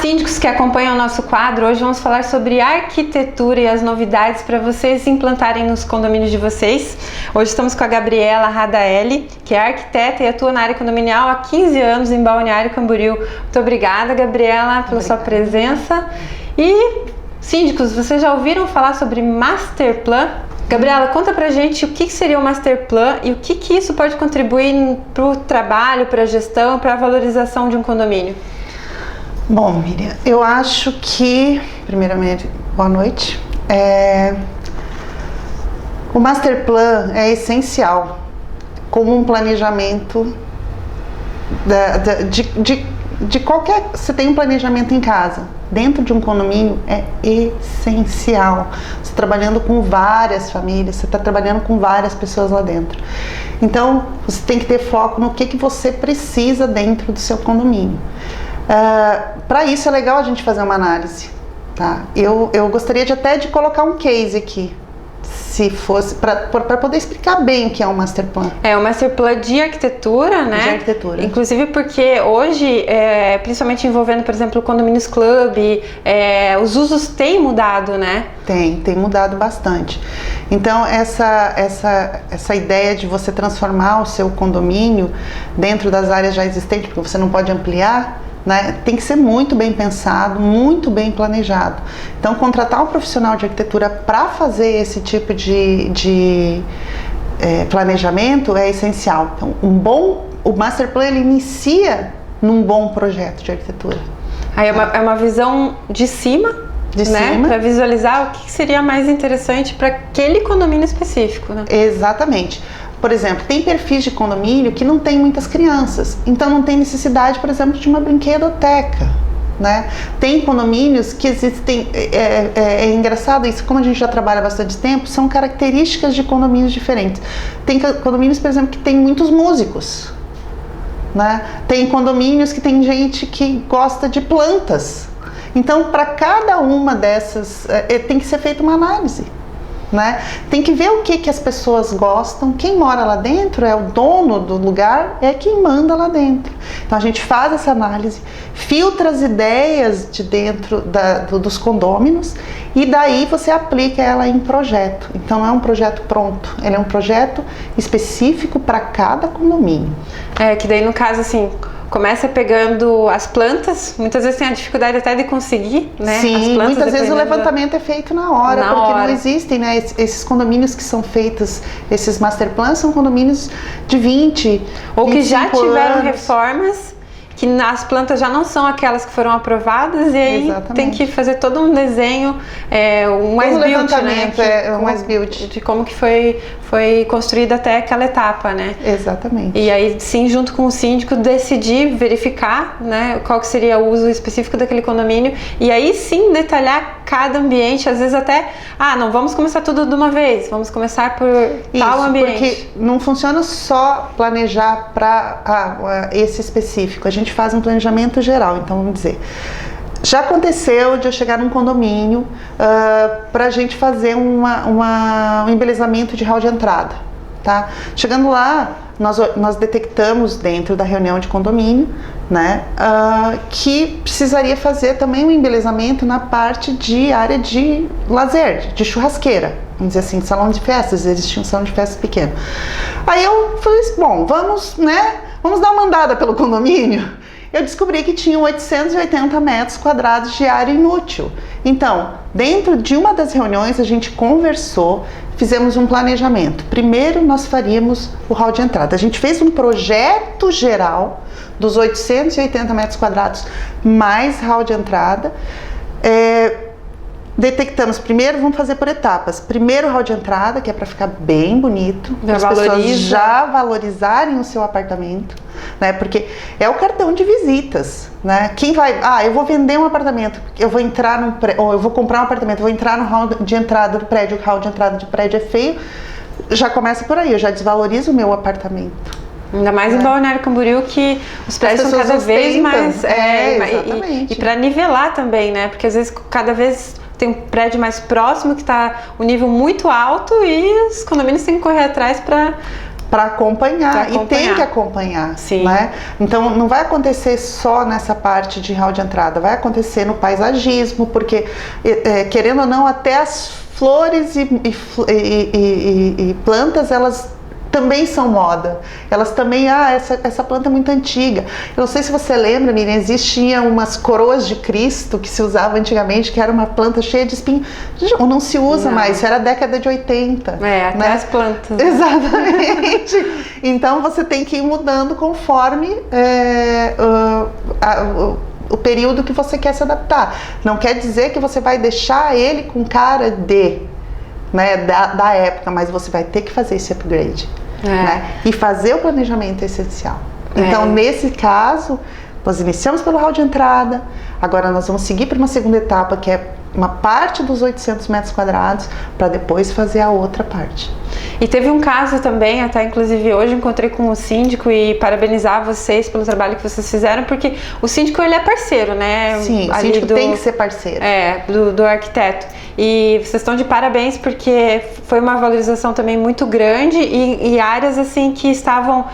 síndicos que acompanham o nosso quadro, hoje vamos falar sobre arquitetura e as novidades para vocês implantarem nos condomínios de vocês. Hoje estamos com a Gabriela Radaelli, que é arquiteta e atua na área condominial há 15 anos em Balneário Camboriú. Muito obrigada, Gabriela, pela sua presença. E síndicos, vocês já ouviram falar sobre Master Plan? Gabriela, conta pra gente o que seria o Master Plan e o que isso pode contribuir para o trabalho, para a gestão, para a valorização de um condomínio. Bom, Miriam, eu acho que, primeiramente, boa noite. O Master Plan é essencial como um planejamento de qualquer... Você tem um planejamento em casa, dentro de um condomínio é essencial. Você está trabalhando com várias famílias, você está trabalhando com várias pessoas lá dentro. Então, você tem que ter foco no que você precisa dentro do seu condomínio. Para isso é legal a gente fazer uma análise, tá? Eu gostaria até de colocar um case aqui, se fosse para poder explicar bem o que é um Master Plan. É o Master Plan de arquitetura, né? De arquitetura. Inclusive porque hoje, principalmente envolvendo, por exemplo, o Condomínios Club, os usos têm mudado, né? Tem mudado bastante. Então essa ideia de você transformar o seu condomínio dentro das áreas já existentes, porque você não pode ampliar, né? Tem que ser muito bem pensado, muito bem planejado. Então, contratar um profissional de arquitetura para fazer esse tipo de planejamento é essencial. Então, o Master Plan ele inicia num bom projeto de arquitetura. Aí é uma visão de cima, né? Para visualizar o que seria mais interessante para aquele condomínio específico, né? Exatamente. Por exemplo, tem perfis de condomínio que não tem muitas crianças, então não tem necessidade, por exemplo, de uma brinquedoteca, né? Tem condomínios que existem, é engraçado isso, como a gente já trabalha há bastante tempo, são características de condomínios diferentes. Tem condomínios, por exemplo, que tem muitos músicos, né? Tem condomínios que tem gente que gosta de plantas. Então, para cada uma dessas, tem que ser feita uma análise. Né? Tem que ver o que as pessoas gostam. Quem mora lá dentro é o dono do lugar, é quem manda lá dentro. Então a gente faz essa análise, filtra as ideias de dentro dos condôminos e daí você aplica ela em projeto. Então não é um projeto pronto, ele é um projeto específico para cada condomínio. Que daí no caso assim, começa pegando as plantas, muitas vezes tem a dificuldade até de conseguir, né? Sim, as plantas, muitas vezes o levantamento é feito na hora, porque não existem, né? Esses condomínios que são feitos, esses master plans são condomínios de 20, ou que já tiveram anos. Reformas, que as plantas já não são aquelas que foram aprovadas e aí tem que fazer todo um desenho, um as-built, né? Um as-built de como que foi construída até aquela etapa, né? Exatamente. E aí sim, junto com o síndico, decidir, verificar, né, qual que seria o uso específico daquele condomínio e aí sim detalhar cada ambiente, às vezes até, não vamos começar tudo de uma vez, vamos começar por tal ambiente. Porque não funciona só planejar para esse específico, a gente faz um planejamento geral, então vamos dizer, já aconteceu de eu chegar num condomínio para a gente fazer um embelezamento de hall de entrada, tá? Chegando lá, nós detectamos dentro da reunião de condomínio, né, que precisaria fazer também um embelezamento na parte de área de lazer, de churrasqueira, vamos dizer assim, salão de festas, existia um salão de festas pequeno. Aí eu falei assim, bom, vamos dar uma andada pelo condomínio. Eu descobri que tinham 880 metros quadrados de área inútil. Então, dentro de uma das reuniões, a gente conversou, fizemos um planejamento. Primeiro, nós faríamos o hall de entrada. A gente fez um projeto geral dos 880 metros quadrados mais hall de entrada. Detectamos, primeiro vamos fazer por etapas. Primeiro hall de entrada, que é para ficar bem bonito, para as pessoas já valorizarem o seu apartamento, né? Porque é o cartão de visitas, né? Quem vai, eu vou vender um apartamento, eu vou entrar ou eu vou comprar um apartamento, vou entrar no hall de entrada do prédio, o hall de entrada do prédio é feio, já começa por aí, eu já desvalorizo o meu apartamento. Ainda mais em Balneário Camboriú, que os prédios são cada vez mais... exatamente. E para nivelar também, né? Porque às vezes cada vez tem um prédio mais próximo que está um nível muito alto e os condomínios têm que correr atrás para para acompanhar, e tem que acompanhar, né? Então não vai acontecer só nessa parte de hall de entrada, vai acontecer no paisagismo, porque querendo ou não, até as flores e plantas, elas também são moda. Elas também, essa planta é muito antiga. Eu não sei se você lembra, Miriam, existiam umas coroas de Cristo que se usava antigamente, que era uma planta cheia de espinho. Não se usa mais, isso era a década de 80. Até né? as plantas. Exatamente. Então você tem que ir mudando conforme o período que você quer se adaptar. Não quer dizer que você vai deixar ele com cara da época, mas você vai ter que fazer esse upgrade. Né? E fazer o planejamento é essencial. Então, nesse caso, nós iniciamos pelo hall de entrada, agora nós vamos seguir para uma segunda etapa, que é uma parte dos 800 metros quadrados, para depois fazer a outra parte. E teve um caso também, até inclusive hoje encontrei com o síndico e parabenizar vocês pelo trabalho que vocês fizeram, porque o síndico, ele é parceiro, né? Sim, o síndico tem que ser parceiro. Do arquiteto. E vocês estão de parabéns, porque foi uma valorização também muito grande e áreas assim que estavam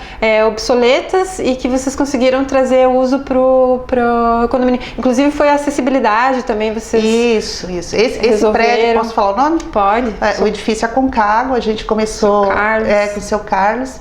obsoletas e que vocês conseguiram trazer uso pro condomínio. Inclusive foi a acessibilidade também, vocês... Isso. Esse prédio, posso falar o nome? Pode. O edifício Aconcagua, a gente começou com o seu Carlos.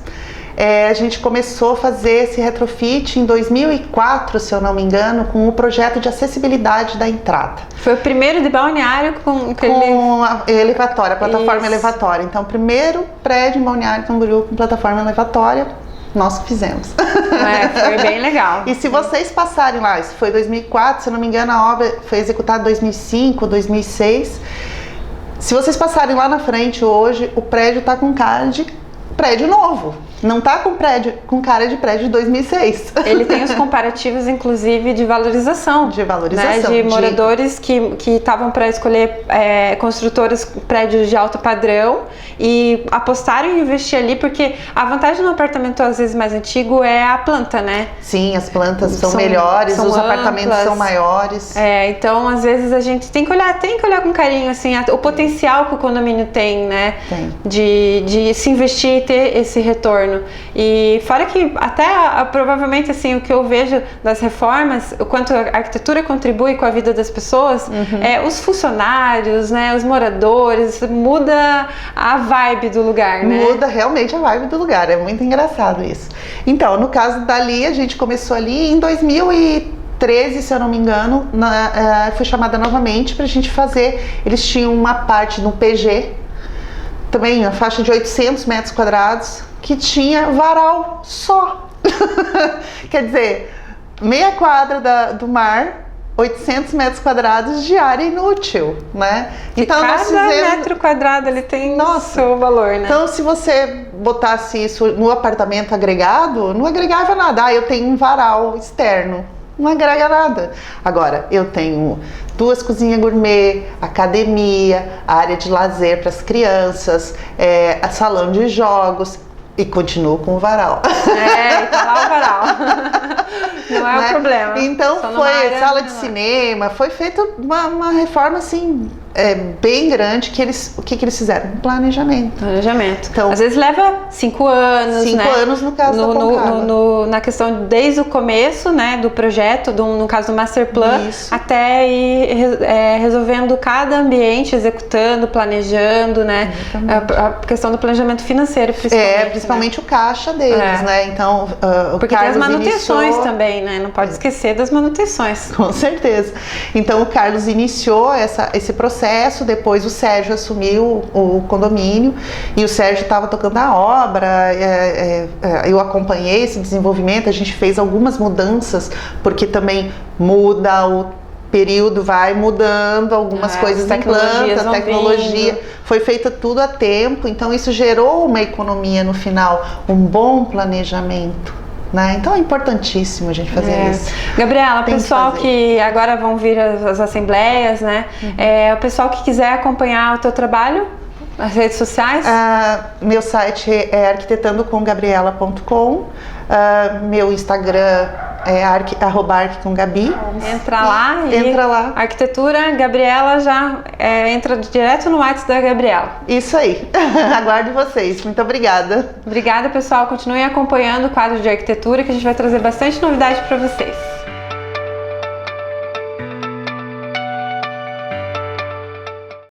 A gente começou a fazer esse retrofit em 2004, se eu não me engano, com o projeto de acessibilidade da entrada. Foi o primeiro de Balneário com a elevatória, a plataforma elevatória. Então, o primeiro prédio em Balneário Camboriú com plataforma elevatória, nós que fizemos. Foi bem legal. E se vocês passarem lá, isso foi 2004, se eu não me engano, a obra foi executada em 2005, 2006. Se vocês passarem lá na frente hoje, o prédio está com cara de prédio novo. Não está com cara de prédio de 2006. Ele tem os comparativos, inclusive, de valorização. De valorização. Né? De moradores que estavam para escolher construtoras prédios de alto padrão e apostaram em investir ali, porque a vantagem no apartamento, às vezes, mais antigo é a planta, né? Sim, as plantas são melhores, os apartamentos são maiores. Então, às vezes, a gente tem que olhar com carinho, assim, o potencial que o condomínio tem, né? Tem. De se investir e ter esse retorno. E fora que até provavelmente assim, o que eu vejo das reformas, o quanto a arquitetura contribui com a vida das pessoas, os funcionários, né, os moradores, muda a vibe do lugar, né? Muda realmente a vibe do lugar, é muito engraçado isso. Então, no caso dali, a gente começou ali em 2013, se eu não me engano, fui chamada novamente para a gente fazer. Eles tinham uma parte no PG, também uma faixa de 800 metros quadrados, que tinha varal só. Quer dizer, meia quadra do mar, 800 metros quadrados de área inútil, né? Então, cada metro quadrado ele tem seu valor, né? Então, se você botasse isso no apartamento agregado, não agregava nada. Eu tenho um varal externo. Não agrega nada. Agora, eu tenho 2 cozinhas gourmet, academia, área de lazer para as crianças, salão de jogos, e continuo com o varal. Tá lá o varal. Não é o problema. Então foi sala de cinema, foi feita uma reforma assim, bem grande, que o que eles fizeram? Um planejamento. Então, às vezes leva 5 anos, 5 anos no caso da Aconcagua. Na questão desde o começo, né, do projeto, no caso do Master Plan, até ir resolvendo cada ambiente, executando, planejando, né, a questão do planejamento financeiro, principalmente o caixa deles, né, então porque tem as manutenções também, né, não pode esquecer das manutenções. Com certeza. Então o Carlos iniciou esse processo, depois o Sérgio assumiu o condomínio e o Sérgio estava tocando a obra, eu acompanhei esse desenvolvimento, a gente fez algumas mudanças, porque também muda o período, vai mudando algumas coisas em planta, tecnologia, foi feita tudo a tempo, então isso gerou uma economia no final, um bom planejamento. Né? Então é importantíssimo a gente fazer isso. Gabriela, o pessoal que agora vão vir as assembleias, né? O pessoal que quiser acompanhar o teu trabalho, as redes sociais? Meu site é arquitetandocomgabriela.com, meu Instagram @arc_com_gabi. Entra lá e entra lá. Arquitetura, Gabriela já entra direto no WhatsApp da Gabriela. Isso aí. Aguardo vocês. Muito obrigada. Obrigada, pessoal. Continuem acompanhando o quadro de arquitetura, que a gente vai trazer bastante novidade para vocês.